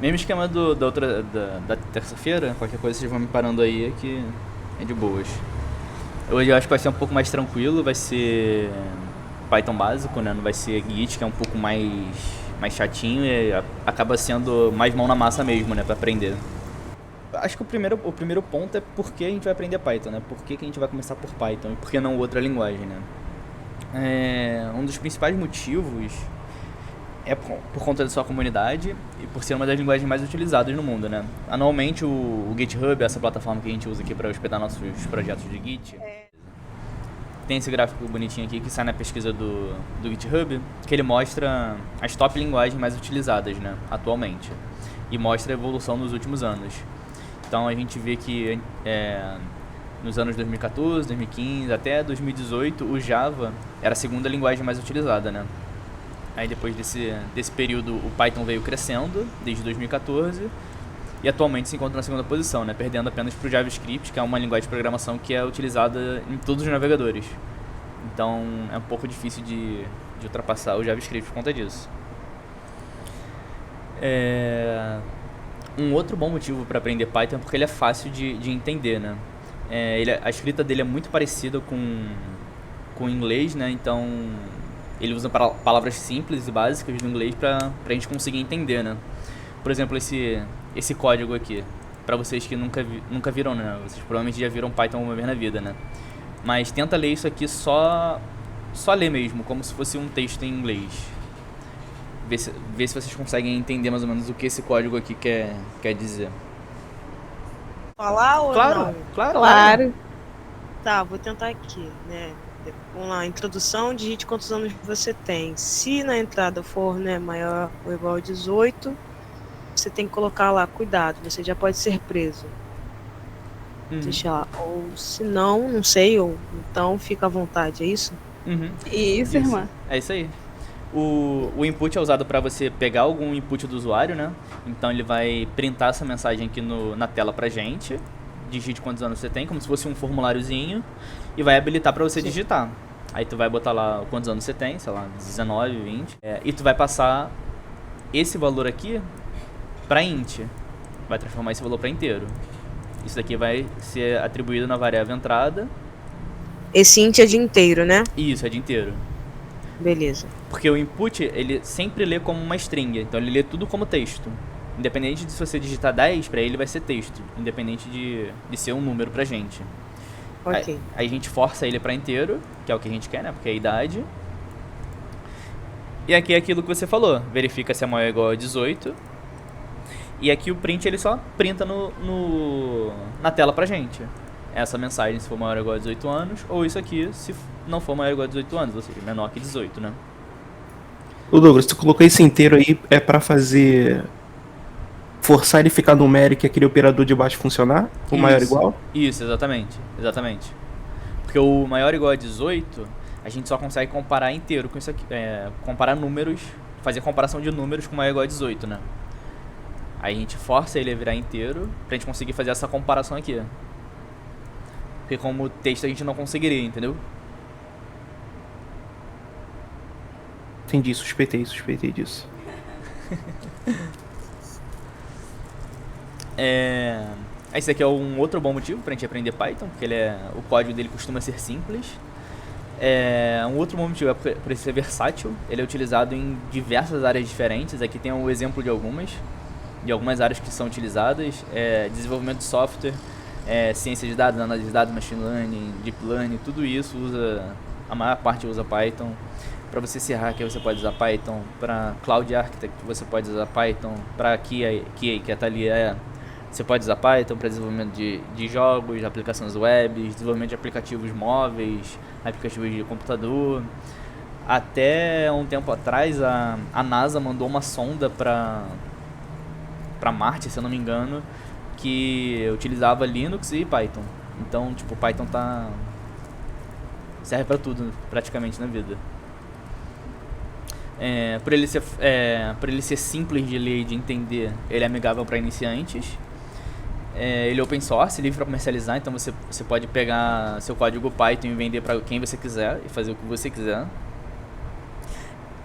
Mesmo esquema da terça-feira, qualquer coisa vocês vão me parando aí que é de boas. Hoje eu acho que vai ser um pouco mais tranquilo, vai ser Python básico, né? Não vai ser Git, que é um pouco mais chatinho e acaba sendo mais mão na massa mesmo, né? Pra aprender. Acho que o primeiro ponto é por que a gente vai aprender Python, né? Por que a gente vai começar por Python e por que não outra linguagem, né? Um dos principais motivos é por conta da sua comunidade e por ser uma das linguagens mais utilizadas no mundo, né? Anualmente o GitHub, essa plataforma que a gente usa aqui para hospedar nossos projetos de Git, tem esse gráfico bonitinho aqui que sai na pesquisa do GitHub, que ele mostra as top linguagens mais utilizadas, né, atualmente, e mostra a evolução nos últimos anos. Então a gente vê que nos anos 2014, 2015 até 2018 o Java era a segunda linguagem mais utilizada, né? Aí depois desse período o Python veio crescendo desde 2014 e atualmente se encontra na segunda posição, né? Perdendo apenas para o JavaScript, que é uma linguagem de programação que é utilizada em todos os navegadores. Então é um pouco difícil de ultrapassar o JavaScript por conta disso. Um outro bom motivo para aprender Python é porque ele é fácil de entender, né? A escrita dele é muito parecida com o inglês, né? Então ele usa palavras simples e básicas do inglês para a gente conseguir entender, né? Por exemplo, esse código aqui, para vocês que nunca viram, né? Vocês provavelmente já viram Python uma vez na vida, né? Mas tenta ler isso aqui só ler mesmo, como se fosse um texto em inglês. Vê se vocês conseguem entender mais ou menos o que esse código aqui quer dizer. Falar ou não? Claro. Tá, vou tentar aqui, né? Vamos lá, introdução, digite quantos anos você tem. Se na entrada for, né, maior ou igual a 18, você tem que colocar lá, cuidado, você já pode ser preso. Deixa lá. Ou se não sei, ou então fica à vontade, é isso? Isso, irmã. É isso aí. O input é usado para você pegar algum input do usuário, né? Então ele vai printar essa mensagem aqui na tela pra gente. Digite quantos anos você tem, como se fosse um formuláriozinho, e vai habilitar para você digitar. Aí tu vai botar lá quantos anos você tem, sei lá, 19, 20, e tu vai passar esse valor aqui para int. Vai transformar esse valor para inteiro. Isso daqui vai ser atribuído na variável entrada. Esse int é de inteiro, né? Isso, é de inteiro. Beleza. Porque o input, ele sempre lê como uma string, então ele lê tudo como texto. Independente de se você digitar 10, pra ele vai ser texto. Independente de ser um número pra gente. Ok. Aí a gente força ele pra inteiro, que é o que a gente quer, né? Porque é a idade. E aqui é aquilo que você falou. Verifica se é maior ou igual a 18. E aqui o print, ele só printa na tela pra gente. Essa mensagem se for maior ou igual a 18 anos. Ou isso aqui se não for maior ou igual a 18 anos. Ou seja, menor que 18, né? Ô Douglas, tu colocou esse inteiro aí, é pra forçar ele ficar numérico e aquele operador de baixo funcionar? O maior igual? Isso, exatamente. Porque o maior igual a 18, a gente só consegue comparar inteiro com isso aqui. Comparar números, fazer comparação de números com maior igual a 18, né? Aí a gente força ele a virar inteiro pra gente conseguir fazer essa comparação aqui. Porque como texto a gente não conseguiria, entendeu? Entendi, suspeitei disso. Esse aqui é um outro bom motivo pra gente aprender Python, porque o código dele costuma ser simples. Um outro bom motivo é por ele ser versátil. Ele é utilizado em diversas áreas diferentes. Aqui tem um exemplo de algumas áreas que são utilizadas. Desenvolvimento de software, ciência de dados, análise de dados, machine learning, deep learning, tudo isso a maior parte usa Python. Para você ser hacker você pode usar Python, para Cloud Architect você pode usar Python, para QA que tá ali você pode usar Python para desenvolvimento de jogos, aplicações web, desenvolvimento de aplicativos móveis, aplicativos de computador. Até um tempo atrás a NASA mandou uma sonda para Marte, se eu não me engano, que utilizava Linux e Python. Então, tipo, Python serve para tudo praticamente na vida. Por ele ser simples de ler e de entender, ele é amigável para iniciantes. Ele é open source, livre para comercializar, então você pode pegar seu código Python e vender para quem você quiser e fazer o que você quiser.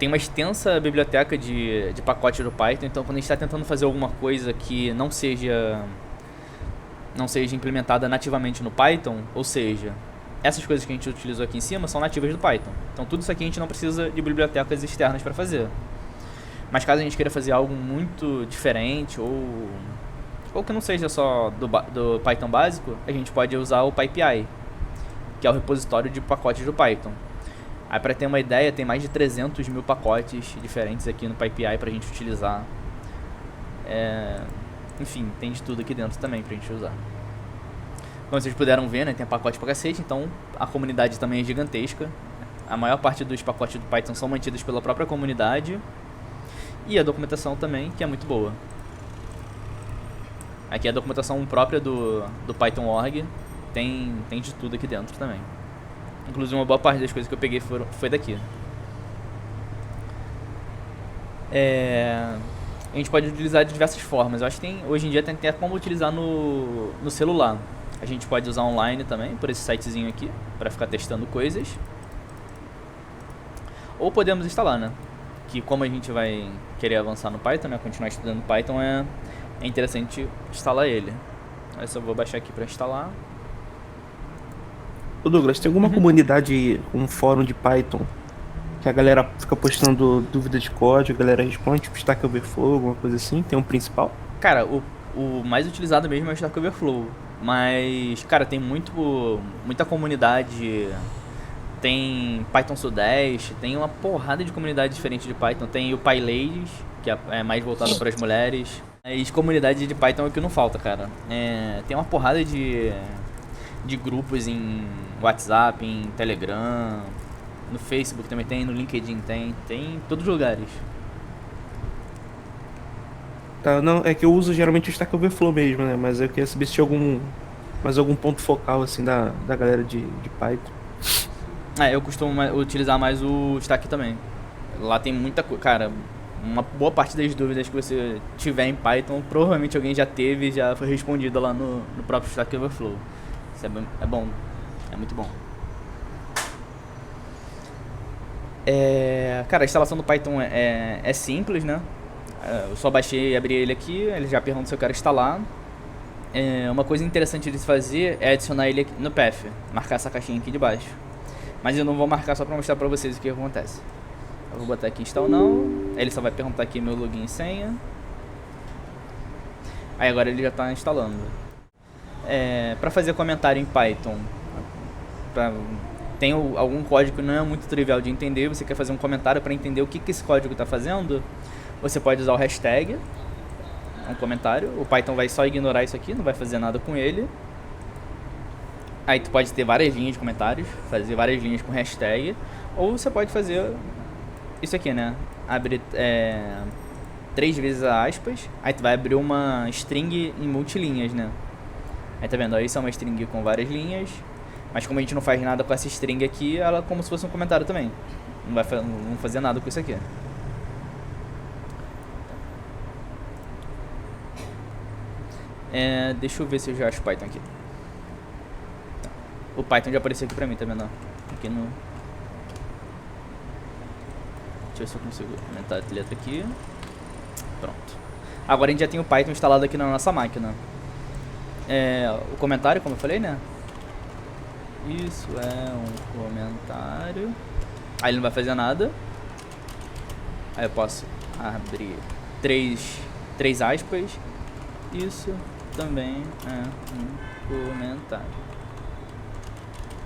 tem uma extensa biblioteca de pacotes do Python, então quando a gente está tentando fazer alguma coisa que não seja implementada nativamente no Python, ou seja, essas coisas que a gente utilizou aqui em cima são nativas do Python. Então tudo isso aqui a gente não precisa de bibliotecas externas para fazer. Mas caso a gente queira fazer algo muito diferente ou que não seja só do Python básico, a gente pode usar o PyPI, que é o repositório de pacotes do Python. Aí, para ter uma ideia, tem mais de 300 mil pacotes diferentes aqui no PyPI pra gente utilizar. Enfim, tem de tudo aqui dentro também pra gente usar. Como vocês puderam ver, né, tem pacote pra cacete, então a comunidade também é gigantesca. A maior parte dos pacotes do Python são mantidos pela própria comunidade. E a documentação também, que é muito boa. Aqui é a documentação própria do Python.org. Tem de tudo aqui dentro também. Inclusive uma boa parte das coisas que eu peguei foi daqui. A gente pode utilizar de diversas formas. Eu acho que hoje em dia tem até como utilizar no celular. A gente pode usar online também, por esse sitezinho aqui, para ficar testando coisas. Ou podemos instalar, né? Que como a gente vai querer avançar no Python, né? Continuar estudando Python, é interessante instalar ele. Aí só vou baixar aqui para instalar. Ô Douglas, tem alguma comunidade, um fórum de Python, que a galera fica postando dúvida de código, a galera responde, tipo Stack Overflow, alguma coisa assim? Tem um principal? Cara, o mais utilizado mesmo é o Stack Overflow. Mas, cara, tem muita comunidade. Tem Python Sudeste, tem uma porrada de comunidade diferente de Python. Tem o PyLadies, que é mais voltado para as mulheres. As comunidades de Python é o que não falta, cara. Tem uma porrada de grupos em WhatsApp, em Telegram, no Facebook também tem, no LinkedIn tem em todos os lugares. Tá, não, é que eu uso geralmente o Stack Overflow mesmo, né? Mas eu queria saber se tinha algum ponto focal, assim, da galera de Python. Eu costumo utilizar mais o Stack também. Lá tem muita coisa, cara, uma boa parte das dúvidas que você tiver em Python, provavelmente alguém já teve e já foi respondida lá no próprio Stack Overflow. Isso é bom, é muito bom. Cara, a instalação do Python é simples, né? Eu só baixei e abri ele aqui, ele já pergunta se eu quero instalar. Uma coisa interessante de se fazer é adicionar ele aqui no path, marcar essa caixinha aqui de baixo. Mas eu não vou marcar só pra mostrar pra vocês o que acontece. Eu vou botar aqui install não, ele só vai perguntar aqui meu login e senha. Aí agora ele já tá instalando. Para fazer comentário em Python, tem algum código que não é muito trivial de entender, você quer fazer um comentário para entender o que esse código está fazendo, você pode usar o hashtag, um comentário, o Python vai só ignorar isso aqui, não vai fazer nada com ele. Aí tu pode ter várias linhas de comentários, fazer várias linhas com hashtag, ou você pode fazer isso aqui, né, abrir 3 vezes a aspas, aí tu vai abrir uma string em multilinhas, né. Aí tá vendo, isso é uma string com várias linhas, mas como a gente não faz nada com essa string aqui, ela é como se fosse um comentário também. Não vai fazer nada com isso aqui. Deixa eu ver se eu já acho o Python aqui. O Python já apareceu aqui pra mim, tá vendo? Aqui no... Deixa eu ver se eu consigo aumentar a letra aqui. Pronto. Agora a gente já tem o Python instalado aqui na nossa máquina. O comentário, como eu falei, né? Isso é um comentário. Aí ele não vai fazer nada. Aí eu posso abrir 3 aspas. Isso também é um comentário.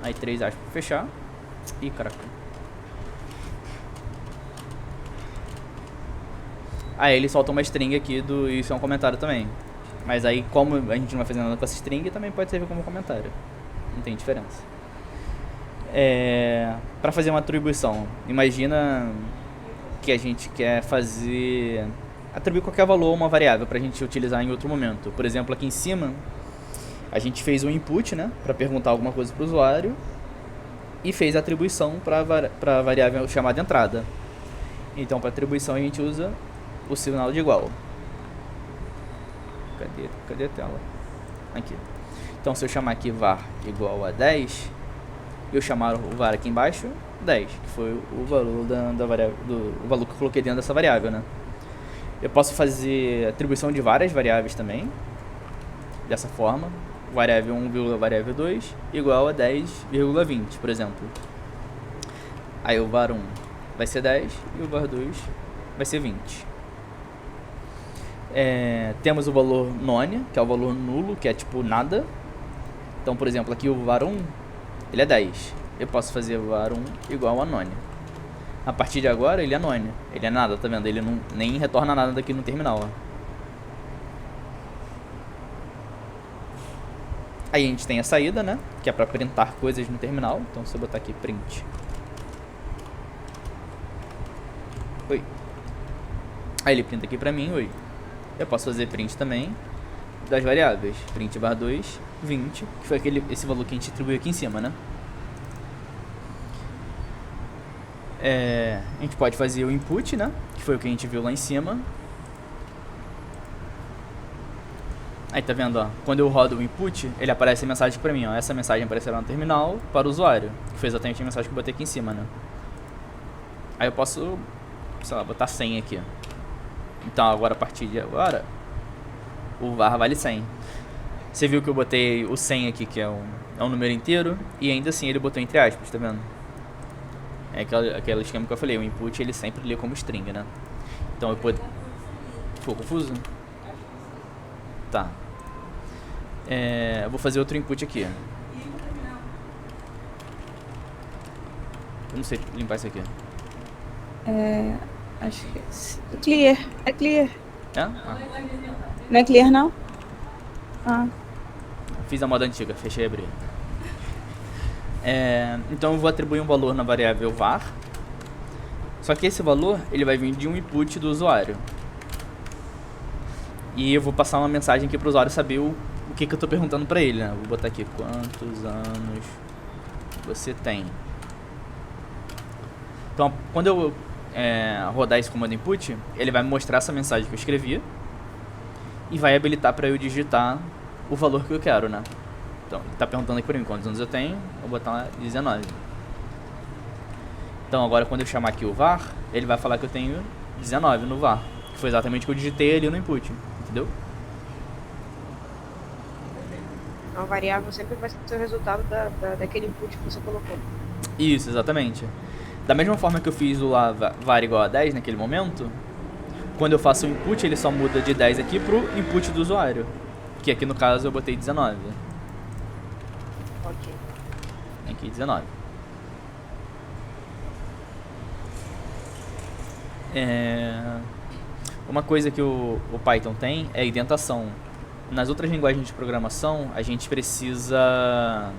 Aí 3 aspas pra fechar. Ih, caraca. Aí ele solta uma string aqui do isso é um comentário também. Mas aí, como a gente não vai fazer nada com essa string, também pode servir como comentário. Não tem diferença. Para fazer uma atribuição, imagina que a gente quer atribuir qualquer valor a uma variável para a gente utilizar em outro momento. Por exemplo, aqui em cima, a gente fez um input, né, para perguntar alguma coisa para o usuário e fez a atribuição para a variável chamada entrada. Então, para atribuição, a gente usa o sinal de igual. Cadê a tela? Aqui. Então, se eu chamar aqui var igual a 10, eu chamar o var aqui embaixo, 10, que foi o valor da variável, o valor que eu coloquei dentro dessa variável, né? Eu posso fazer atribuição de várias variáveis também, dessa forma. Variável 1, variável 2 igual a 10,20, por exemplo. Aí o var 1 vai ser 10 e o var 2 vai ser 20. Temos o valor none, que é o valor nulo, que é tipo nada. Então, por exemplo, aqui o var 1, ele é 10. Eu posso fazer o var 1 igual a none. A partir de agora, ele é none. Ele é nada, tá vendo? Ele não, nem retorna nada daqui no terminal, ó. Aí a gente tem a saída, né? Que é pra printar coisas no terminal. Então, se eu botar aqui print. Oi. Aí ele printa aqui pra mim, oi. Eu posso fazer print também das variáveis. Print var 2, 20, que foi esse valor que a gente atribuiu aqui em cima, né? A gente pode fazer o input, né? Que foi o que a gente viu lá em cima. Aí tá vendo, ó, quando eu rodo o input, ele aparece a mensagem pra mim, ó. Essa mensagem aparecerá no terminal para o usuário, que foi exatamente a mensagem que eu botei aqui em cima, né? Aí eu posso, sei lá, botar 100 aqui. Então agora, a partir de agora, o var vale 100. Você viu que eu botei o 100 aqui, que é um número inteiro, e ainda assim ele botou entre aspas, tá vendo? É aquele esquema que eu falei, o input ele sempre lê como string, né? Então eu posso... Ficou confuso? Tá. Eu vou fazer outro input aqui. Eu não sei limpar isso aqui. Acho que é clear. É clear. Não é clear, não? Fiz a moda antiga, fechei e abri. Então eu vou atribuir um valor na variável var. Só que esse valor ele vai vir de um input do usuário. E eu vou passar uma mensagem aqui para o usuário saber o que eu estou perguntando para ele, né? Vou botar aqui quantos anos você tem. Então quando eu rodar esse comando input, ele vai me mostrar essa mensagem que eu escrevi e vai habilitar para eu digitar o valor que eu quero, né? Então, ele está perguntando aqui para mim quantos anos eu tenho, vou botar lá 19. Então agora quando eu chamar aqui o var, ele vai falar que eu tenho 19 no var, que foi exatamente o que eu digitei ali no input, entendeu? A variável sempre vai ser o resultado daquele input que você colocou. Isso, exatamente. Da mesma forma que eu fiz o lá var igual a 10 naquele momento, quando eu faço o input, ele só muda de 10 aqui pro input do usuário, que aqui no caso eu botei 19. Ok. Aqui 19. Uma coisa que o Python tem é indentação. Nas outras linguagens de programação, a gente precisa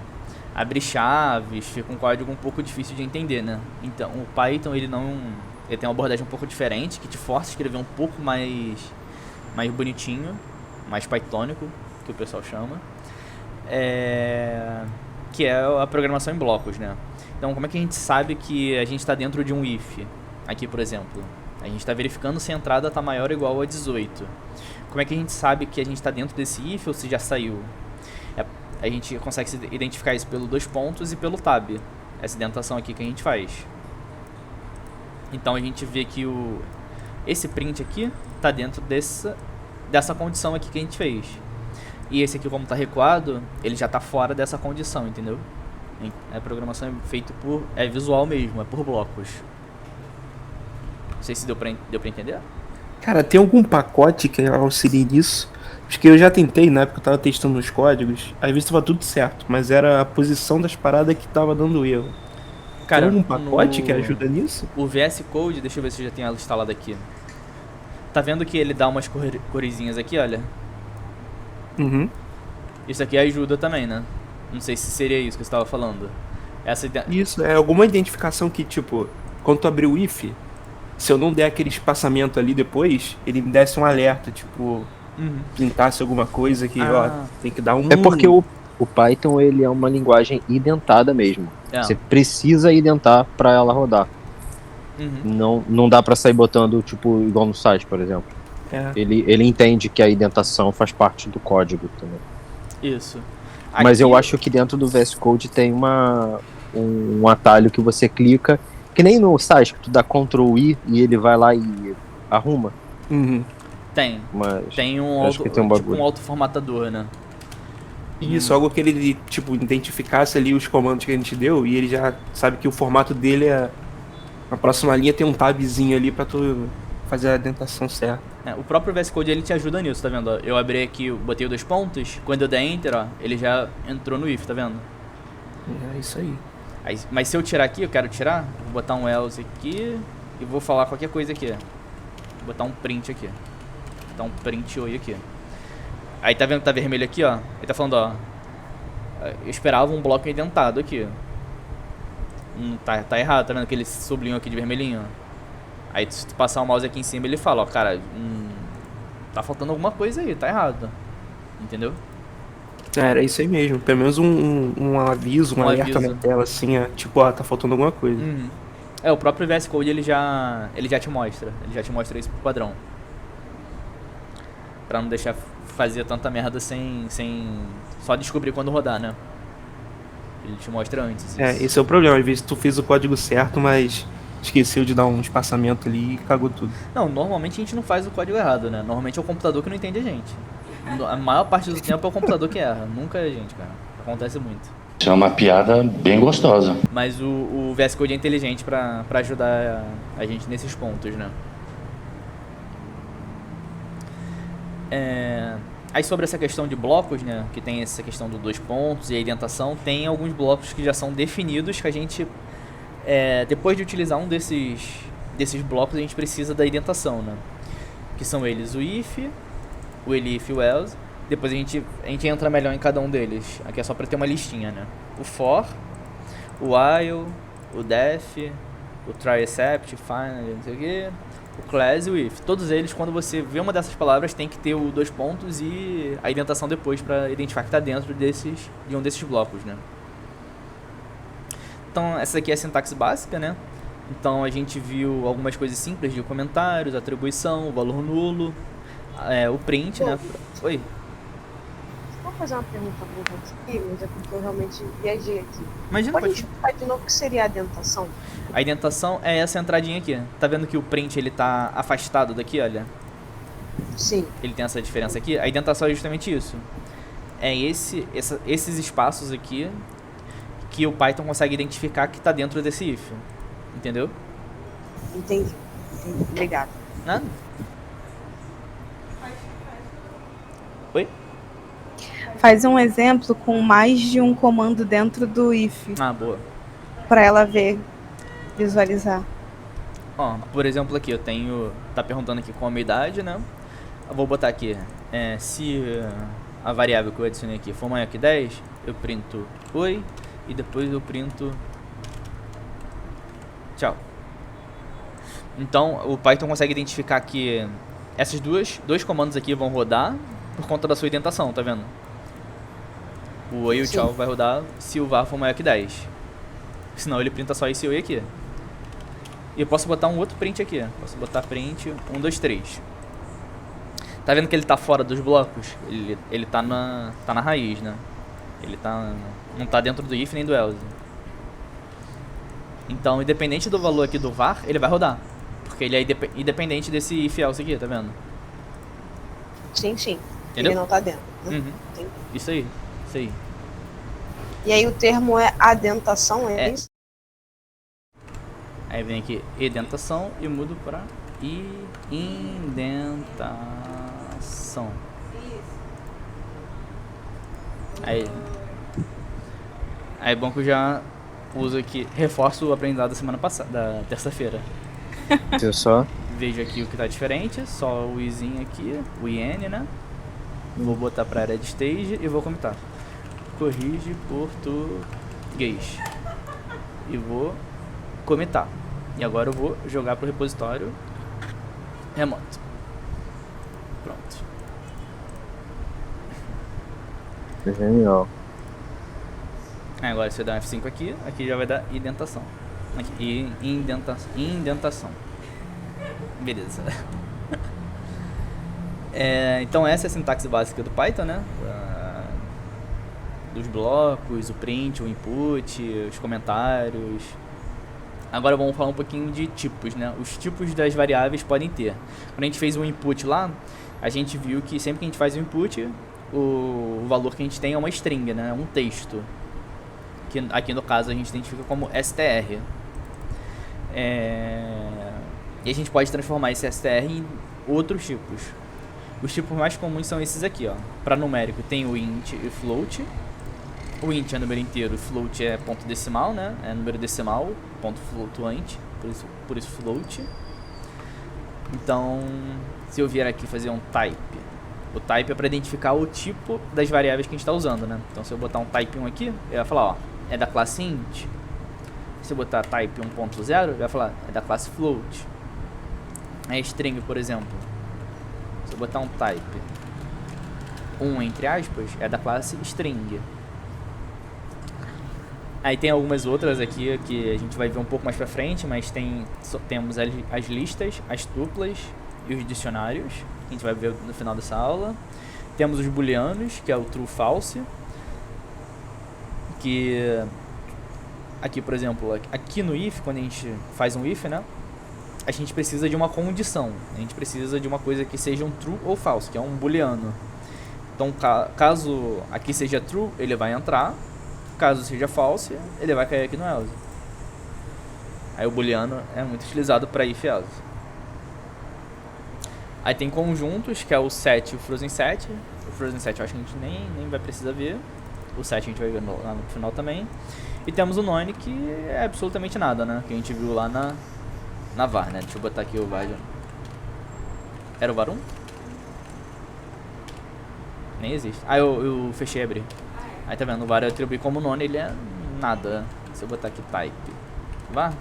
abrir chaves, fica um código um pouco difícil de entender, né? Então, o Python, ele tem uma abordagem um pouco diferente, que te força a escrever um pouco mais bonitinho, mais pythônico, que o pessoal chama, que é a programação em blocos, né? Então, como é que a gente sabe que a gente está dentro de um if? Aqui, por exemplo, a gente está verificando se a entrada está maior ou igual a 18. Como é que a gente sabe que a gente está dentro desse if ou se já saiu? A gente consegue identificar isso pelo 2 pontos e pelo tab. Essa indentação aqui que a gente faz. Então a gente vê que esse print aqui está dentro dessa condição aqui que a gente fez. E esse aqui, como está recuado, ele já está fora dessa condição, entendeu? A programação é feita é visual mesmo, é por blocos. Não sei se deu pra entender. Cara, tem algum pacote que auxilie nisso? Porque eu já tentei, na época eu tava testando os códigos, às vezes tava tudo certo, mas era a posição das paradas que tava dando erro. Cara, tem algum pacote que ajuda nisso? O VS Code, deixa eu ver se já tem ela instalada aqui. Tá vendo que ele dá umas coresinhas aqui, olha? Uhum. Isso aqui ajuda também, né? Não sei se seria isso que você estava falando. Isso, é alguma identificação que, tipo, quando tu abrir o if, se eu não der aquele espaçamento ali depois, ele me desse um alerta, tipo, pintasse alguma coisa que, ó, tem que dar um... É porque o Python, ele é uma linguagem identada mesmo. Você precisa identar para ela rodar. Não dá para sair botando, tipo, igual no site, por exemplo. Ele entende que a indentação faz parte do código também. Isso. Mas eu acho que dentro do VS Code tem um atalho que você clica, que nem no site que tu dá Ctrl I e ele vai lá e arruma. Tem. Mas tem tipo um autoformatador, né? Isso, algo que ele, tipo, identificasse ali os comandos que a gente deu e ele já sabe que o formato dele é... Na próxima linha tem um tabzinho ali pra tu fazer a dentação certa. O próprio VS Code ele te ajuda nisso, tá vendo? Eu abri aqui, botei os 2 pontos, quando eu der Enter, ó, ele já entrou no if, tá vendo? É isso aí. Mas se eu tirar aqui, eu quero tirar, vou botar um else aqui e vou falar qualquer coisa aqui. Vou botar um print aqui. Vou botar um print oi aqui. Aí tá vendo que tá vermelho aqui, ó? Ele tá falando, ó. Eu esperava um bloco indentado aqui. Tá errado, tá vendo aquele sublinho aqui de vermelhinho? Aí se tu passar o mouse aqui em cima, ele fala, ó, cara, tá faltando alguma coisa aí, tá errado. Entendeu? Era isso aí mesmo, pelo menos um aviso, um alerta na tela, assim, tipo, tá faltando alguma coisa. O próprio VS Code ele já te mostra, isso pro padrão. Pra não deixar fazer tanta merda sem só descobrir quando rodar, né? Ele te mostra antes. Isso. Esse é o problema, às vezes tu fez o código certo, mas esqueceu de dar um espaçamento ali e cagou tudo. Não, normalmente a gente não faz o código errado, né? Normalmente é o computador que não entende a gente. A maior parte do tempo é o computador que erra, nunca é a gente, cara. Acontece muito. Isso é uma piada bem gostosa. Mas o VS Code é inteligente pra ajudar a gente nesses pontos, né? Aí sobre essa questão de blocos, né, que tem essa questão dos 2 pontos e a indentação, tem alguns blocos que já são definidos que a gente, depois de utilizar um desses blocos, a gente precisa da indentação, né? Que são eles o if, o elif e o else. Depois a gente entra melhor em cada um deles. Aqui é só para ter uma listinha, né? O for, o while, o def, o try except, find, não sei o que, o class e o if. Todos eles, quando você vê uma dessas palavras, tem que ter o 2 pontos e a indentação depois para identificar que está dentro de um desses blocos, né? Então essa aqui é a sintaxe básica, né? Então a gente viu algumas coisas simples de comentários, atribuição, valor nulo, o print, né? Oi. Vou fazer uma pergunta pra você aqui, mas é porque eu realmente viajei aqui. Imagina, pode explicar de novo o que seria a dentação? A indentação é essa entradinha aqui. Tá vendo que o print ele tá afastado daqui, olha? Sim. Ele tem essa diferença aqui. A indentação é justamente isso. É esses espaços aqui que o Python consegue identificar que tá dentro desse if. Entendeu? Entendi. Obrigado. Nada. Oi? Faz um exemplo com mais de um comando dentro do if. Boa. Pra ela visualizar. Ó, por exemplo aqui, eu tenho... Tá perguntando aqui qual a minha idade, né? Eu vou botar aqui. Se a variável que eu adicionei aqui for maior que 10, eu printo oi. E depois eu printo... Tchau. Então, o Python consegue identificar que esses dois comandos aqui vão rodar por conta da sua indentação, tá vendo? O oi e o tchau vai rodar se o var for maior que 10. Senão ele printa só esse oi aqui. E eu posso botar um outro print aqui. Posso botar print 1, 2, 3. Tá vendo que ele tá fora dos blocos? Ele tá na raiz, né? Ele não tá dentro do if nem do else. Então, independente do valor aqui do var, ele vai rodar. Porque ele é independente desse if else aqui, tá vendo? Sim. Entendeu? Ele não tá dentro. Né? Isso aí. E aí o termo é adentação, é isso? Aí vem aqui edentação e mudo para indentação. Aí é bom que eu já uso aqui, reforço o aprendizado da semana passada, da terça-feira. Eu só vejo aqui o que tá diferente, só o izinho aqui, o in, né? Vou botar para área de stage e vou comentar. Corrige português. E vou comentar. E agora eu vou jogar pro repositório remoto. Pronto. Genial. Agora se eu dar um F5 aqui já vai dar indentação. Aqui, indentação. Beleza. Então essa é a sintaxe básica do Python, né? dos blocos, o print, o input, os comentários. Agora vamos falar um pouquinho de tipos, né? Os tipos das variáveis podem ter. Quando a gente fez um input lá, a gente viu que sempre que a gente faz um input, o valor que a gente tem é uma string, né? Um texto. Que aqui no caso a gente identifica como str. E a gente pode transformar esse str em outros tipos. Os tipos mais comuns são esses aqui, ó. Para numérico tem o int e float. O int é número inteiro, o float é ponto decimal, né? É número decimal, ponto flutuante, por isso float. Então, se eu vier aqui fazer um type, o type é para identificar o tipo das variáveis que a gente está usando, né? Então, se eu botar um type 1 aqui, ele vai falar, ó, é da classe int. Se eu botar type 1.0, ele vai falar, é da classe float. É string, por exemplo. Se eu botar um type 1 entre aspas, é da classe string. Aí tem algumas outras aqui que a gente vai ver um pouco mais pra frente, mas temos as listas, as tuplas e os dicionários, que a gente vai ver no final dessa aula. Temos os booleanos, que é o true false, que aqui, por exemplo, aqui no if, quando a gente faz um if, né, a gente precisa de uma condição, a gente precisa de uma coisa que seja um true ou false, que é um booleano. Então, caso aqui seja true, ele vai entrar. Caso seja false, ele vai cair aqui no else. Aí o booleano é muito utilizado para if else. Aí tem conjuntos, que é o set e o frozen set. O frozen set eu acho que a gente nem vai precisar ver. O set a gente vai ver lá no final também. E temos o none, que é absolutamente nada, né? Que a gente viu lá na var, né? Deixa eu botar aqui o var. Era o var 1? Nem existe. Ah, eu fechei e abri. Aí tá vendo, o var eu atribuí como none, ele é nada. Se eu botar aqui type var,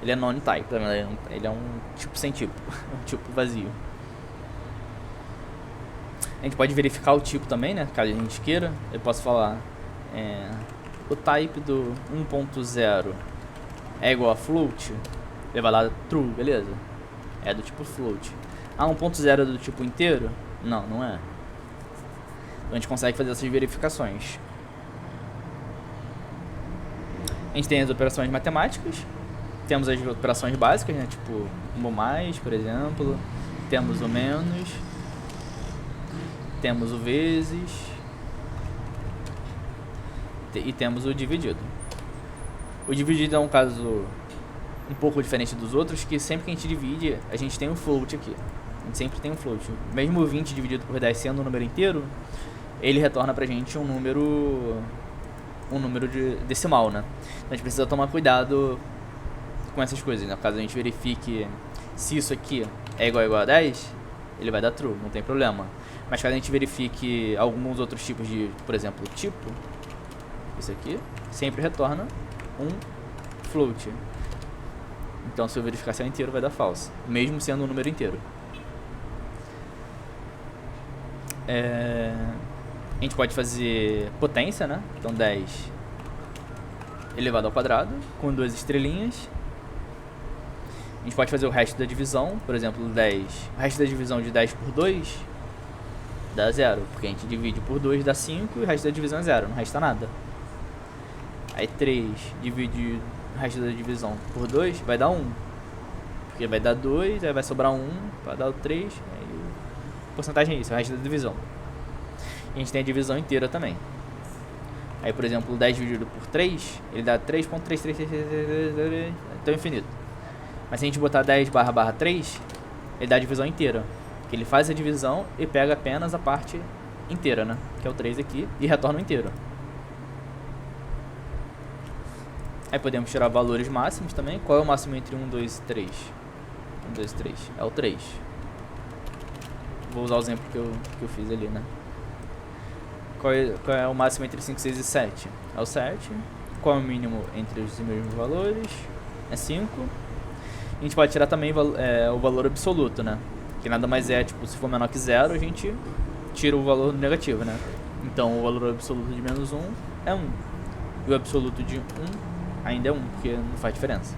ele é non-type, tá vendo? Ele é um tipo sem tipo, um tipo vazio. A gente pode verificar o tipo também, né? Caso a gente queira. Eu posso falar o type do 1.0 é igual a float. Ele vai lá true, beleza? É do tipo float. Ah, 1.0 é do tipo inteiro? Não, não é. Então a gente consegue fazer essas verificações. A gente tem as operações matemáticas. Temos as operações básicas, né? Tipo o mais, por exemplo. Temos o menos. Temos o vezes. E temos o dividido. O dividido é um caso um pouco diferente dos outros, que sempre que a gente divide, a gente tem um float aqui. A gente sempre tem um float. Mesmo o 20 dividido por 10 sendo um número inteiro, ele retorna pra gente um número de decimal, né? Então a gente precisa tomar cuidado com essas coisas, né? Caso a gente verifique se isso aqui é igual a 10, ele vai dar true, não tem problema. Mas caso a gente verifique alguns outros tipos de, por exemplo, tipo, isso aqui sempre retorna um float. Então se eu verificar se é inteiro, vai dar false, mesmo sendo um número inteiro. A gente pode fazer potência, né? Então 10 elevado ao quadrado, com 2 estrelinhas. A gente pode fazer o resto da divisão, por exemplo, 10. O resto da divisão de 10 por 2 dá 0, porque a gente divide por 2 dá 5 e o resto da divisão é 0, não resta nada. Aí 3 divide o resto da divisão por 2 vai dar 1, porque vai dar 2, aí vai sobrar 1, vai dar o 3, aí a porcentagem é isso, o resto da divisão. E a gente tem a divisão inteira também. Aí, por exemplo, 10 dividido por 3, ele dá 3.3333 até o infinito. Mas se a gente botar 10 barra 3, ele dá a divisão inteira. Porque ele faz a divisão e pega apenas a parte inteira, né? Que é o 3 aqui, e retorna o inteiro. Aí podemos tirar valores máximos também. Qual é o máximo entre 1, 2 e 3? 1, 2 e 3. É o 3. Vou usar o exemplo que eu fiz ali, né? Qual é o máximo entre 5, 6 e 7? É o 7. Qual é o mínimo entre os mesmos valores? É 5. A gente pode tirar também o valor absoluto, né? Que nada mais é, tipo, se for menor que 0, a gente tira o valor negativo, né? Então o valor absoluto de menos 1 é 1. E o absoluto de 1 ainda é 1, porque não faz diferença.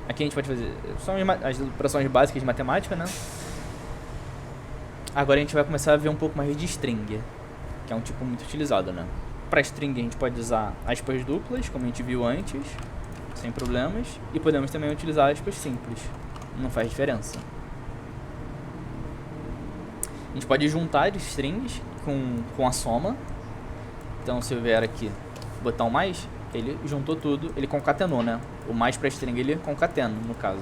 Aqui a gente pode fazer são as operações básicas de matemática, né? Agora a gente vai começar a ver um pouco mais de string, que é um tipo muito utilizado, né? Para string a gente pode usar aspas duplas, como a gente viu antes, sem problemas, e podemos também utilizar aspas simples, não faz diferença. A gente pode juntar strings com a soma. Então se eu vier aqui, botar um mais, ele juntou tudo, ele concatenou, né? O mais para string ele concatena, no caso.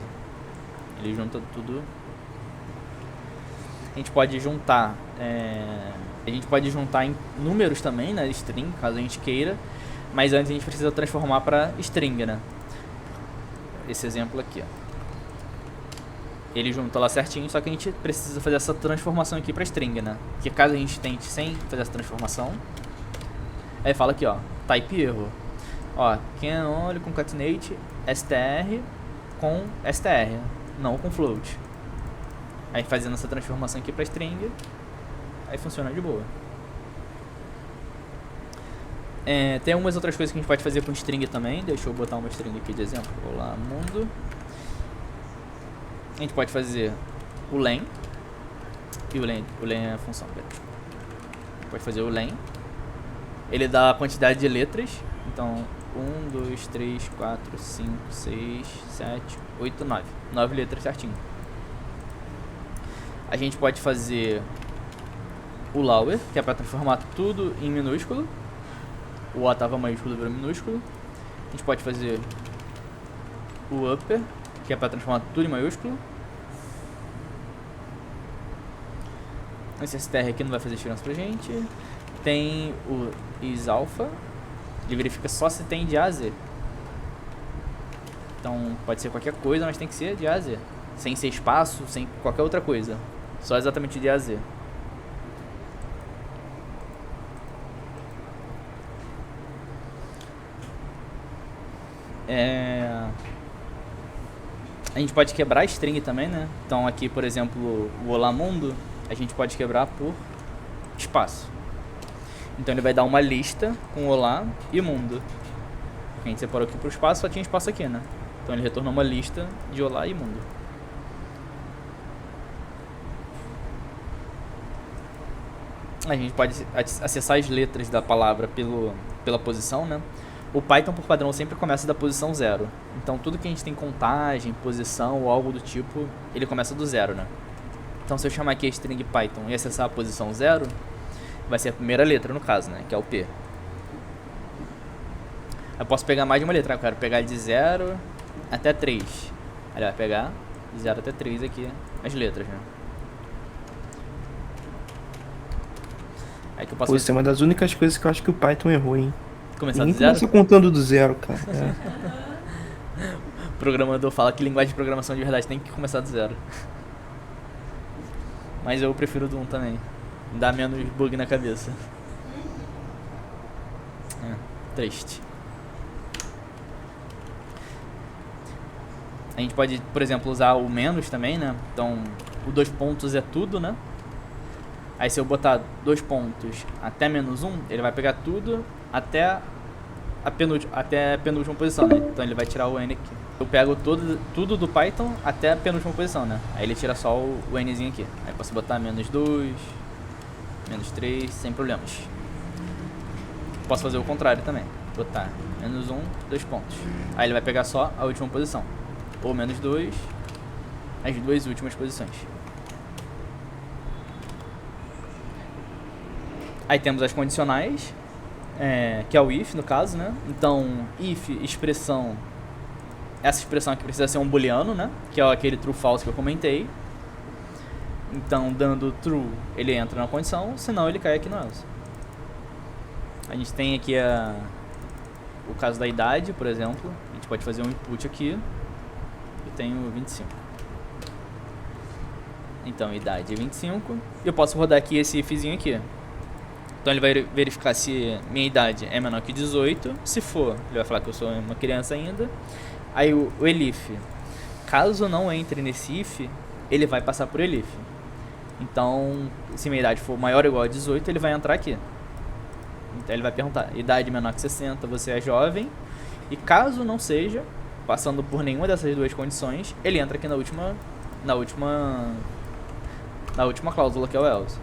Ele junta tudo. A gente pode juntar em números também, né? String, caso a gente queira. Mas antes a gente precisa transformar para string, né? Esse exemplo aqui, ó. Ele junta lá certinho, só que a gente precisa fazer essa transformação aqui para string, né? Porque caso a gente tente sem fazer essa transformação, aí fala aqui, ó, type erro. Ó, can only concatenate str com str, não com float. Aí fazendo essa transformação aqui para string, aí funciona de boa. Tem algumas outras coisas que a gente pode fazer com string também. Deixa eu botar uma string aqui de exemplo. Vou lá, mundo. A gente pode fazer o len. E o len é a função. Pode fazer o len. Ele dá a quantidade de letras. Então, 1, 2, 3, 4, 5, 6, 7, 8, 9. 9 letras certinho. A gente pode fazer o lower, que é para transformar tudo em minúsculo. O O estava maiúsculo virou minúsculo. A gente pode fazer o upper, que é para transformar tudo em maiúsculo. Esse str aqui não vai fazer diferença pra gente. Tem o isAlpha, ele verifica só se tem de A a Z. Então pode ser qualquer coisa, mas tem que ser de A a Z, sem ser espaço, sem qualquer outra coisa, só exatamente de A a Z. A gente pode quebrar a string também, né? Então aqui, por exemplo, o olá mundo, a gente pode quebrar por espaço. Então ele vai dar uma lista com olá e mundo. A gente separou aqui por espaço, só tinha espaço aqui, né? Então ele retornou uma lista de olá e mundo. A gente pode acessar as letras da palavra pela posição, né? O Python, por padrão, sempre começa da posição 0. Então, tudo que a gente tem contagem, posição ou algo do tipo, ele começa do 0, né? Então, se eu chamar aqui a string Python e acessar a posição 0, vai ser a primeira letra, no caso, né? Que é o P. Eu posso pegar mais de uma letra. Eu quero pegar de 0 até 3. Aí ele vai pegar de 0 até 3 aqui as letras, né? Aí que eu posso... Pô, isso é uma das únicas coisas que eu acho que o Python errou, hein? Começar do zero? Começa contando do zero, cara. O programador fala que linguagem de programação de verdade tem que começar do zero. Mas eu prefiro do 1 também. Dá menos bug na cabeça. Triste. A gente pode, por exemplo, usar o menos também, né? Então, o 2 pontos é tudo, né? Aí se eu botar 2 pontos até menos 1, ele vai pegar tudo até a penúltima posição, né? Então ele vai tirar o N aqui. Eu pego tudo do Python até a penúltima posição, né? Aí ele tira só o Nzinho aqui. Aí eu posso botar menos 2, menos 3, sem problemas. Posso fazer o contrário também. Botar menos 1, 2 pontos. Aí ele vai pegar só a última posição. Ou menos 2, as duas últimas posições. Aí temos as condicionais, que é o if no caso, né? Então, if, expressão, essa expressão aqui precisa ser um booleano, né? Que é aquele true false que eu comentei. Então, dando true, ele entra na condição, senão ele cai aqui no else. A gente tem aqui o caso da idade, por exemplo. A gente pode fazer um input aqui. Eu tenho 25. Então, idade é 25. E eu posso rodar aqui esse ifzinho aqui. Então ele vai verificar se minha idade é menor que 18. Se for, ele vai falar que eu sou uma criança ainda. Aí o elif, caso não entre nesse if, ele vai passar por elif. Então, se minha idade for maior ou igual a 18, ele vai entrar aqui. Então ele vai perguntar, idade menor que 60, você é jovem. E caso não seja, passando por nenhuma dessas duas condições, ele entra aqui na última na última cláusula, que é o else.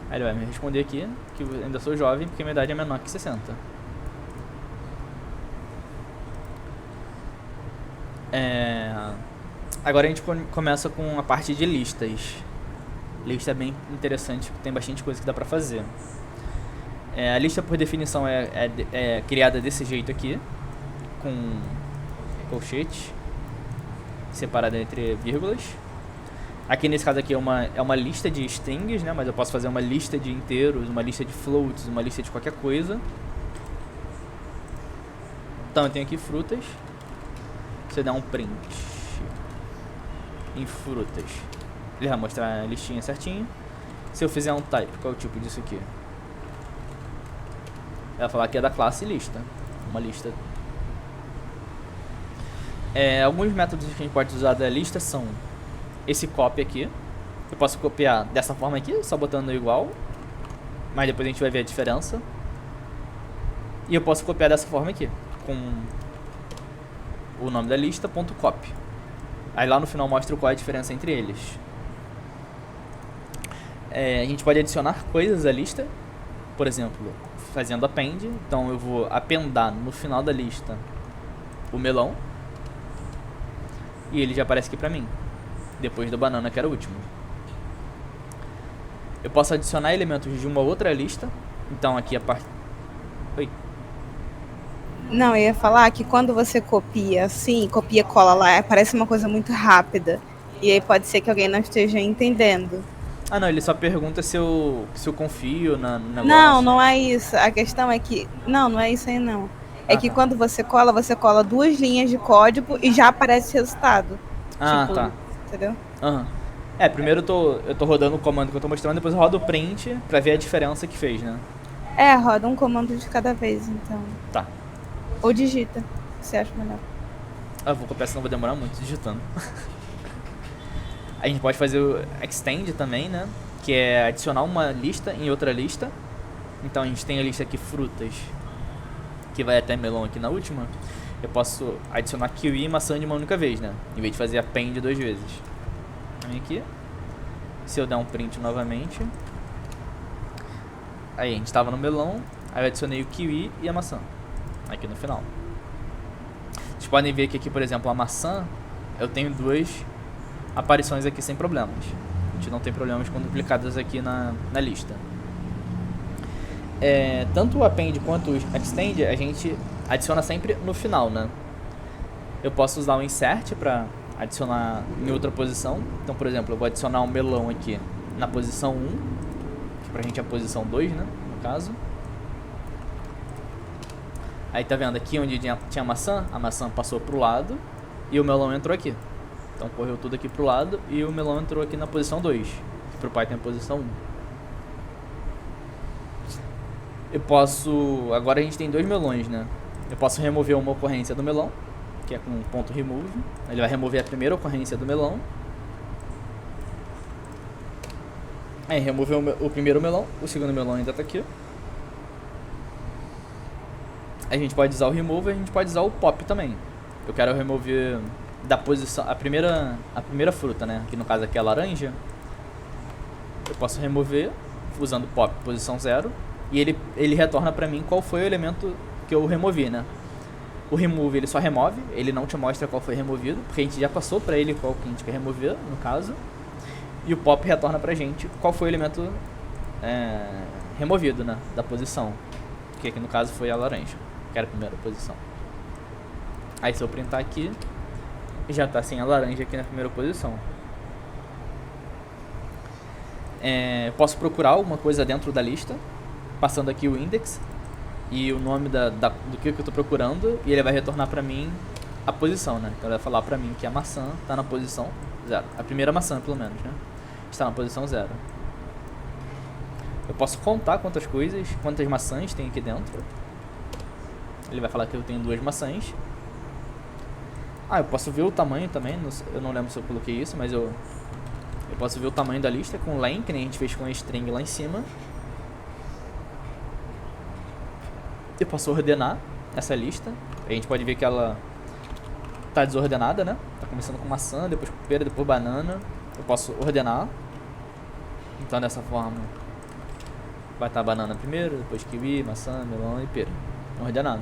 Aí ele vai me responder aqui que eu ainda sou jovem porque minha idade é menor que 60. Agora a gente começa com a parte de listas. Lista é bem interessante, tem bastante coisa que dá pra fazer. A lista, por definição, é criada desse jeito aqui, com colchete separado entre vírgulas. Aqui nesse caso aqui é uma lista de strings, né? Mas eu posso fazer uma lista de inteiros, uma lista de floats, uma lista de qualquer coisa. Então eu tenho aqui frutas. Você dá um print em frutas, ele vai mostrar a listinha certinho. Se eu fizer um type, qual é o tipo disso aqui? Ele vai falar que é da classe lista, uma lista. Alguns métodos que a gente pode usar da lista são esse copy aqui. Eu posso copiar dessa forma aqui, só botando igual, mas depois a gente vai ver a diferença. E eu posso copiar dessa forma aqui, com o nome da lista, .copy. Aí lá no final mostra qual é a diferença entre eles. A gente pode adicionar coisas à lista, por exemplo, fazendo append. Então eu vou appendar no final da lista o melão, e ele já aparece aqui pra mim, depois do banana, que era o último. Eu posso adicionar elementos de uma outra lista. Então aqui a parte... Oi. Não, eu ia falar que quando você copia assim, copia e cola lá, parece uma coisa muito rápida. E aí pode ser que alguém não esteja entendendo. Ah, não, ele só pergunta se eu confio no negócio. Não, não é isso. A questão é que... Não é isso aí não. É que quando você cola 2 linhas de código e já aparece o resultado. Tipo, tá. Entendeu? Primeiro eu tô rodando o comando que eu tô mostrando, depois eu rodo o print pra ver a diferença que fez, né? Roda um comando de cada vez, então. Tá. Ou digita, você acha melhor. Vou copiar, senão vou demorar muito digitando. A gente pode fazer o extend também, né? Que é adicionar uma lista em outra lista. Então a gente tem a lista aqui frutas, que vai até melão aqui na última. Eu posso adicionar kiwi e maçã de uma única vez, né? Em vez de fazer append 2 vezes. Vem aqui. Se eu der um print novamente. Aí a gente estava no melão. Aí eu adicionei o kiwi e a maçã aqui no final. Vocês podem ver que aqui, por exemplo, a maçã, eu tenho 2 aparições aqui sem problemas. A gente não tem problemas com duplicadas aqui na lista. Tanto o append quanto o extend a gente adiciona sempre no final, né? Eu posso usar o insert para adicionar em outra posição. Então, por exemplo, eu vou adicionar um melão aqui na posição 1, que pra gente é a posição 2, né, no caso. Aí tá vendo aqui onde tinha maçã, a maçã passou pro lado e o melão entrou aqui. Então correu tudo aqui pro lado e o melão entrou aqui na posição 2, que pro Python é a posição 1. Eu posso... Agora a gente tem 2 melões, né? Eu posso remover uma ocorrência do melão, que é com ponto .remove. Ele vai remover a primeira ocorrência do melão. Aí removeu o primeiro melão, o segundo melão ainda tá aqui. A gente pode usar o remove, a gente pode usar o pop também. Eu quero remover da posição, a primeira fruta, né? Que no caso aqui é a laranja. Eu posso remover usando pop posição 0 e ele retorna pra mim qual foi o elemento que eu removi, né? O remove ele só remove, ele não te mostra qual foi removido, porque a gente já passou pra ele qual que a gente quer remover, no caso. E o pop retorna pra gente qual foi o elemento removido, né? Da posição, que aqui no caso foi a laranja, que era a primeira posição. Aí se eu printar aqui, já tá sem a laranja aqui na primeira posição. Eu posso procurar alguma coisa dentro da lista, passando aqui o index e o nome do que eu tô procurando, e ele vai retornar pra mim a posição, né? Então ele vai falar pra mim que a maçã tá na posição 0. A primeira maçã, pelo menos, né? Está na posição 0. Eu posso contar quantas maçãs tem aqui dentro. Ele vai falar que eu tenho 2 maçãs. Eu posso ver o tamanho também. Eu não lembro se eu coloquei isso, mas eu posso ver o tamanho da lista com len, que nem a gente fez com a string lá em cima. Eu posso ordenar essa lista. A gente pode ver que ela tá desordenada, né? Tá começando com maçã, depois com pera, depois banana. eu posso ordenar. Então dessa forma vai estar banana primeiro, depois kiwi, maçã, melão e pera. Ordenado.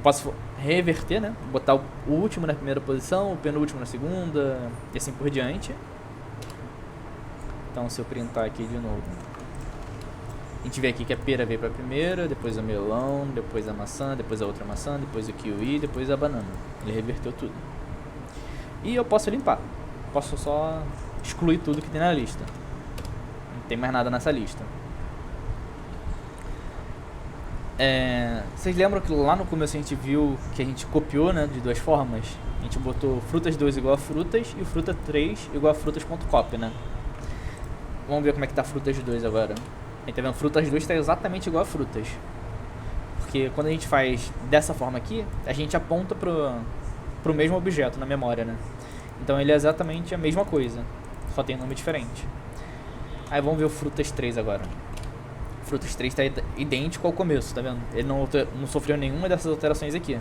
Posso reverter, né? Botar o último na primeira posição, o penúltimo na segunda e assim por diante. Então se eu printar aqui de novo, a gente vê aqui que a pera veio para primeira, depois o melão, depois a maçã, depois a outra maçã, depois o kiwi, depois a banana. Ele reverteu tudo. E eu posso limpar. Posso só excluir tudo que tem na lista. Não tem mais nada nessa lista. Vocês lembram que lá no começo a gente viu que a gente copiou, né, de duas formas? A gente botou frutas 2 igual a frutas e o fruta 3 igual a frutas.copy, né? Vamos ver como é que tá frutas 2 agora. A gente tá vendo frutas 2 está exatamente igual a frutas. Porque quando a gente faz dessa forma aqui, a gente aponta pro mesmo objeto na memória, né? Então ele é exatamente a mesma coisa, só tem nome diferente. Aí vamos ver o frutas 3 agora. Frutas 3 está idêntico ao começo, tá vendo? Ele não sofreu nenhuma dessas alterações aqui.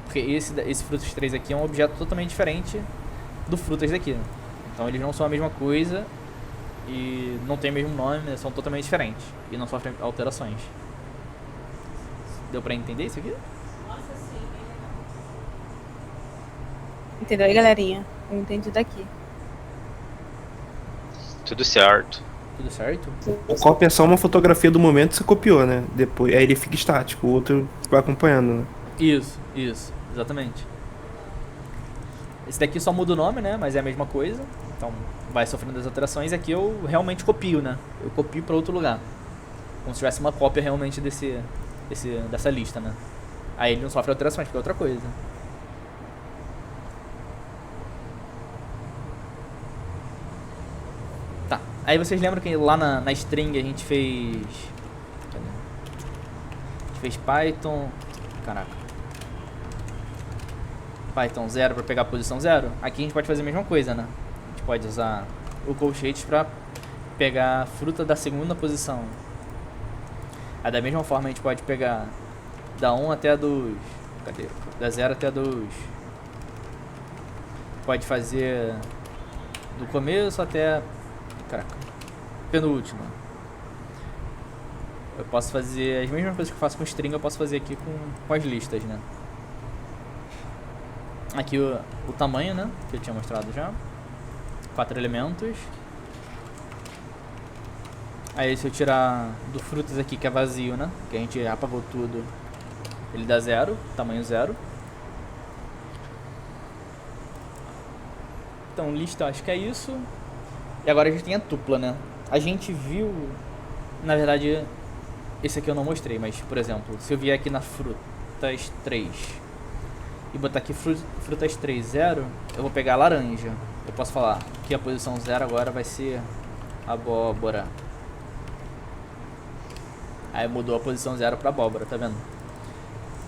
Porque esse frutas 3 aqui é um objeto totalmente diferente do frutas daqui. Então eles não são a mesma coisa e não tem o mesmo nome, são totalmente diferentes e não sofrem alterações. Deu pra entender isso aqui? Entendeu aí, galerinha? Eu entendi daqui. Tudo certo. Tudo certo? O copy é só uma fotografia do momento que você copiou, né? Depois, aí ele fica estático, o outro vai acompanhando, né? Isso, exatamente. Esse daqui só muda o nome, né? Mas é a mesma coisa. Então vai sofrendo as alterações. Aqui eu realmente copio, né? Eu copio para outro lugar. Como se tivesse uma cópia realmente dessa lista, né? Aí ele não sofre alterações, porque é outra coisa. Tá. Aí vocês lembram que lá na string a gente fez... Cadê? A gente fez Python... Caraca. Python 0 para pegar a posição 0. Aqui a gente pode fazer a mesma coisa, né? A gente pode usar o colchetes para pegar a fruta da segunda posição. Aí da mesma forma a gente pode pegar da 1 até a 2. Cadê? Da 0 até a 2. Pode fazer do começo até... Caraca. Penúltima. Eu posso fazer as mesmas coisas que eu faço com string, eu posso fazer aqui com as listas, né? Aqui o tamanho, né? Que eu tinha mostrado já. 4 elementos. Aí se eu tirar do frutas aqui, que é vazio, né? Que a gente apagou tudo. Ele dá 0, tamanho 0. Então lista, acho que é isso. E agora a gente tem a tupla, né? A gente viu... Na verdade, esse aqui eu não mostrei, mas, por exemplo, se eu vier aqui na frutas 3... e botar aqui frutas 3, 0, eu vou pegar a laranja. Eu posso falar que a posição 0 agora vai ser abóbora. Aí mudou a posição 0 para abóbora, tá vendo?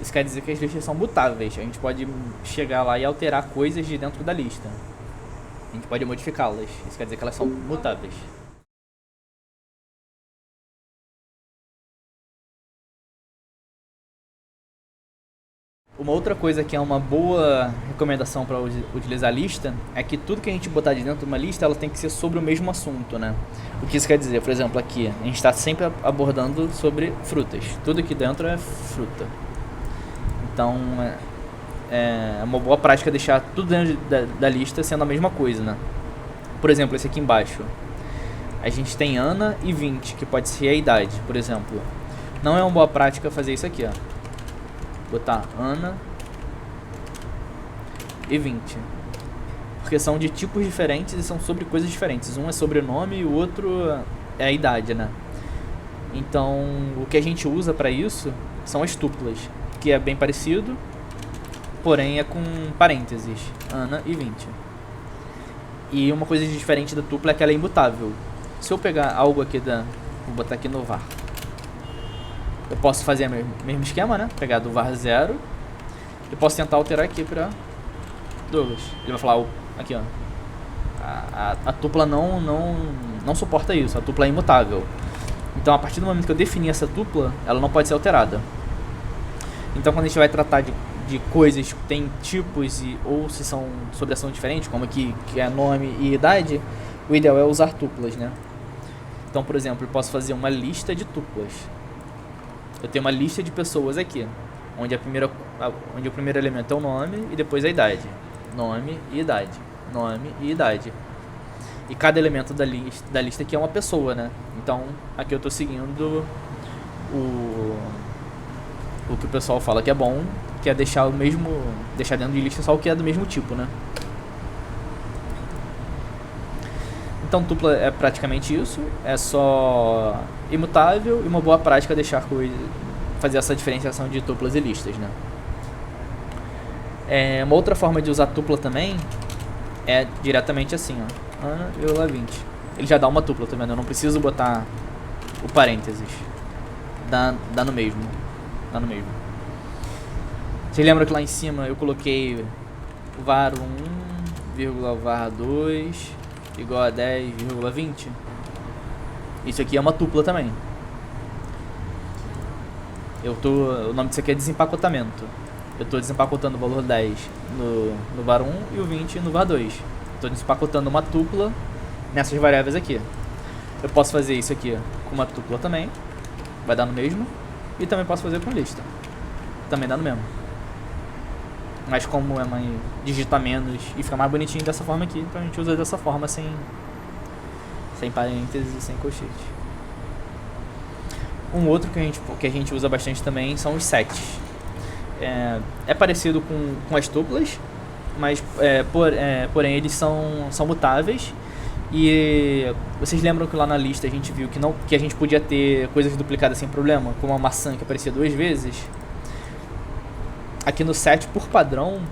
Isso quer dizer que as listas são mutáveis. A gente pode chegar lá e alterar coisas de dentro da lista. A gente pode modificá-las. Isso quer dizer que elas são mutáveis. Uma outra coisa que é uma boa recomendação para utilizar a lista é que tudo que a gente botar de dentro de uma lista, ela tem que ser sobre o mesmo assunto, né? O que isso quer dizer? Por exemplo, aqui, a gente está sempre abordando sobre frutas. Tudo aqui dentro é fruta. Então, é uma boa prática deixar tudo dentro da lista sendo a mesma coisa, né? Por exemplo, esse aqui embaixo. A gente tem Ana e 20, que pode ser a idade, por exemplo. Não é uma boa prática fazer isso aqui, ó. Botar Ana e 20. Porque são de tipos diferentes e são sobre coisas diferentes. Um é sobrenome e o outro é a idade, né? Então, o que a gente usa para isso são as tuplas, que é bem parecido, porém é com parênteses, Ana e 20. E uma coisa diferente da tupla é que ela é imutável. Se eu pegar algo aqui vou botar aqui no var. Eu posso fazer o mesmo esquema, né? Pegar do var 0. Eu posso tentar alterar aqui pra Douglas. Ele vai falar, aqui ó, a tupla não suporta isso, a tupla é imutável. Então a partir do momento que eu definir essa tupla, ela não pode ser alterada. Então quando a gente vai tratar de coisas que tem tipos ou se são sobre-ação diferentes, como aqui que é nome e idade, o ideal é usar tuplas, né? Então, por exemplo, eu posso fazer uma lista de tuplas. Eu tenho uma lista de pessoas aqui, onde o primeiro elemento é o nome e depois a idade. Nome e idade. Nome e idade. E cada elemento da lista aqui é uma pessoa, né? Então, aqui eu estou seguindo o que o pessoal fala que é bom, que é deixar dentro de lista só o que é do mesmo tipo, né? Então, tupla é praticamente isso. É só imutável e uma boa prática fazer essa diferenciação de tuplas e listas, né? Uma outra forma de usar tupla também é diretamente assim, ó. Ana e Olá 20. Ele já dá uma tupla, tá vendo? Eu não preciso botar o parênteses. Dá no mesmo. Dá no mesmo. Vocês lembram que lá em cima eu coloquei o var 1, var 2 igual a 10,20? Isso aqui é uma tupla também. O nome disso aqui é desempacotamento. Eu estou desempacotando o valor 10 no var 1 e o 20 no var 2. Estou desempacotando uma tupla nessas variáveis aqui. Eu posso fazer isso aqui com uma tupla também, vai dar no mesmo. E também posso fazer com lista, também dá no mesmo. Mas como é mais digitar menos e fica mais bonitinho dessa forma aqui, então a gente usa dessa forma sem parênteses e sem colchete. Um outro que a gente usa bastante também são os sets. É parecido com as tuplas, mas porém eles são mutáveis. E vocês lembram que lá na lista a gente viu que a gente podia ter coisas duplicadas sem problema, como a maçã que aparecia 2 vezes? Aqui no set, por padrão,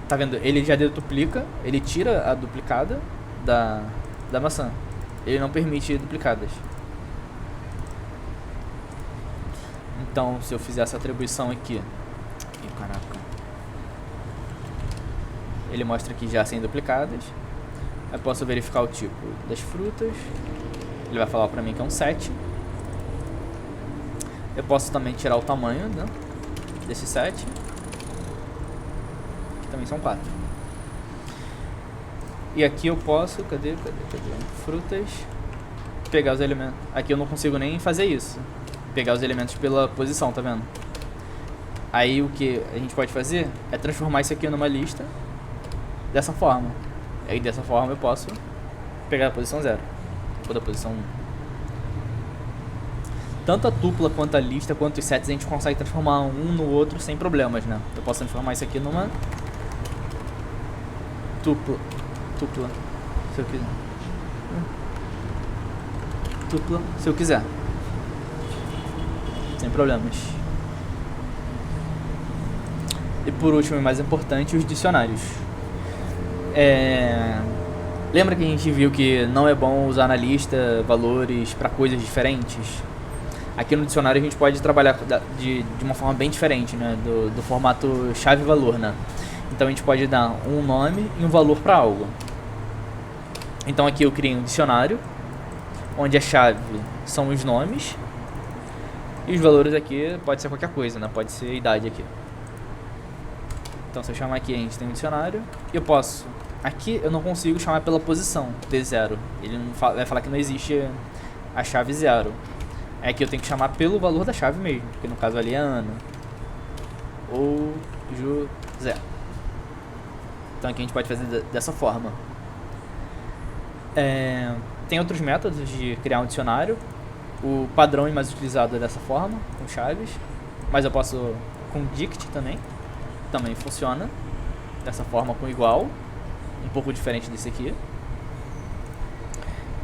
tá vendo? Ele já deduplica, ele tira a duplicada da maçã. Ele não permite duplicadas. Então, se eu fizer essa atribuição aqui, caraca, ele mostra aqui já sem duplicadas. Eu posso verificar o tipo das frutas. Ele vai falar pra mim que é um 7. Eu posso também tirar o tamanho, né, desse 7. Que também são 4. E aqui eu posso, cadê? Frutas. Pegar os elementos. Aqui eu não consigo nem fazer isso. Pegar os elementos pela posição, tá vendo? Aí o que a gente pode fazer é transformar isso aqui numa lista dessa forma. Aí dessa forma eu posso pegar a posição 0 ou da posição 1. Tanto a tupla quanto a lista, quanto os sets, a gente consegue transformar um no outro sem problemas, né? Eu posso transformar isso aqui numa tupla, se eu quiser. Tupla, se eu quiser. Sem problemas. E por último e mais importante, os dicionários. Lembra que a gente viu que não é bom usar na lista valores para coisas diferentes? Aqui no dicionário a gente pode trabalhar de uma forma bem diferente, né? Do formato chave-valor, né? Então a gente pode dar um nome e um valor para algo. Então aqui eu criei um dicionário, onde a chave são os nomes e os valores aqui pode ser qualquer coisa, né? Pode ser idade aqui. Então se eu chamar aqui, a gente tem um dicionário. E eu posso... Aqui eu não consigo chamar pela posição D0. Ele não vai falar que não existe a chave 0. Aqui eu tenho que chamar pelo valor da chave mesmo. Que no caso ali é Ana. Ou José. Então aqui a gente pode fazer dessa forma. Tem outros métodos de criar um dicionário. O padrão e mais utilizado é dessa forma, com chaves. Mas eu posso com dict também. Também funciona dessa forma com igual. Um pouco diferente desse aqui.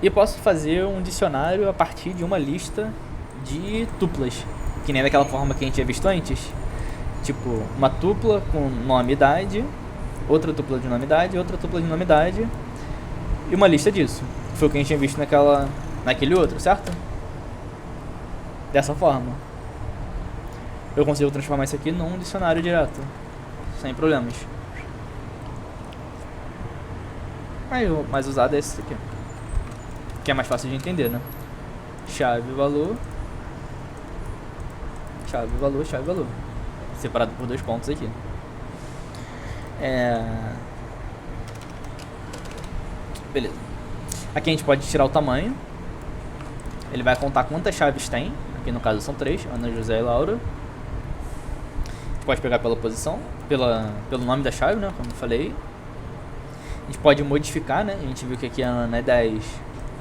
E eu posso fazer um dicionário a partir de uma lista de tuplas, que nem daquela forma que a gente tinha visto antes. Tipo, uma tupla com nome e idade, outra tupla de nome e idade, outra tupla de nome e idade, e uma lista disso. Foi o que a gente tinha visto naquele outro, certo? Dessa forma. Eu consigo transformar isso aqui num dicionário direto, sem problemas. Aí o mais usado é esse aqui, que é mais fácil de entender, né? Chave, valor. Chave, valor, chave, valor. separado por 2 pontos aqui. Beleza. Aqui a gente pode tirar o tamanho. Ele vai contar quantas chaves tem. Aqui no caso são 3, Ana, José e Laura. A gente pode pegar pela posição, pelo nome da chave, né, como eu falei. A gente pode modificar, né, a gente viu que aqui a Ana é 10.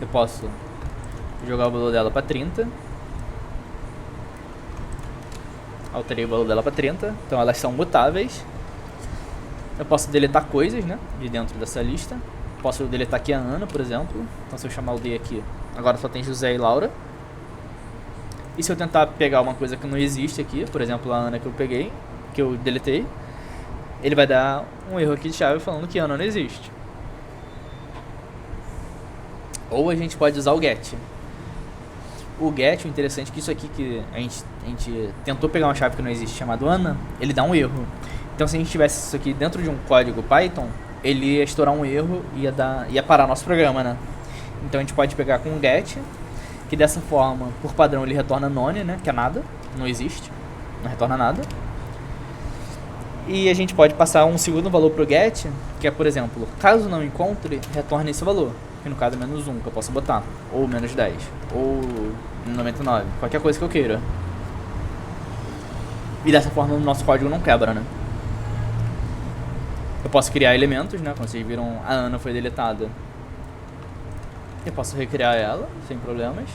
Eu posso jogar o valor dela para 30. Alterei o valor dela para 30. Então elas são mutáveis. Eu posso deletar coisas, né, de dentro dessa lista. Posso deletar aqui a Ana, por exemplo. Então se eu chamar o D aqui, agora só tem José e Laura. E se eu tentar pegar uma coisa que não existe aqui, por exemplo a Ana que eu peguei, que eu deletei, ele vai dar um erro aqui de chave falando que Ana não existe. Ou a gente pode usar o get. O get, o interessante é que isso aqui que a gente tentou pegar uma chave que não existe chamado Ana, ele dá um erro. Então se a gente tivesse isso aqui dentro de um código Python, ele ia estourar um erro e ia parar nosso programa, né? Então a gente pode pegar com o get, que dessa forma, por padrão, ele retorna none, né? Que é nada, não existe, não retorna nada. E a gente pode passar um segundo valor pro get, que é, por exemplo, caso não encontre, retorne esse valor, que no caso é menos 1, que eu posso botar, ou menos 10, ou 99, qualquer coisa que eu queira. E dessa forma o nosso código não quebra, né? Eu posso criar elementos, né? Como vocês viram, a Ana foi deletada. Eu posso recriar ela, sem problemas.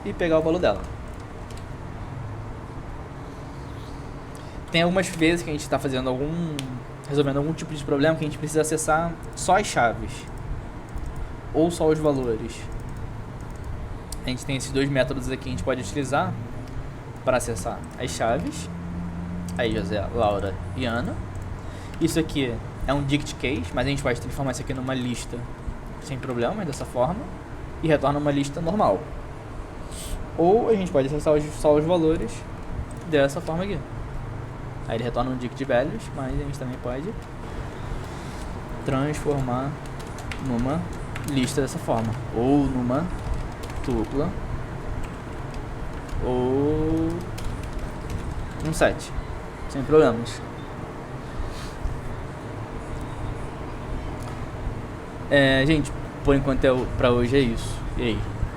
E pegar o valor dela. Tem algumas vezes que a gente está resolvendo algum tipo de problema que a gente precisa acessar só as chaves. Ou só os valores. A gente tem esses 2 métodos aqui que a gente pode utilizar para acessar as chaves. Aí José, Laura e Ana. Isso aqui é um dict case, mas a gente pode transformar isso aqui numa lista sem problema, dessa forma, e retorna uma lista normal. Ou a gente pode acessar só os valores dessa forma aqui. Aí ele retorna um dict values, mas a gente também pode transformar numa lista dessa forma, ou numa tupla, ou num set, sem problemas. Gente, por enquanto pra hoje é isso. E aí?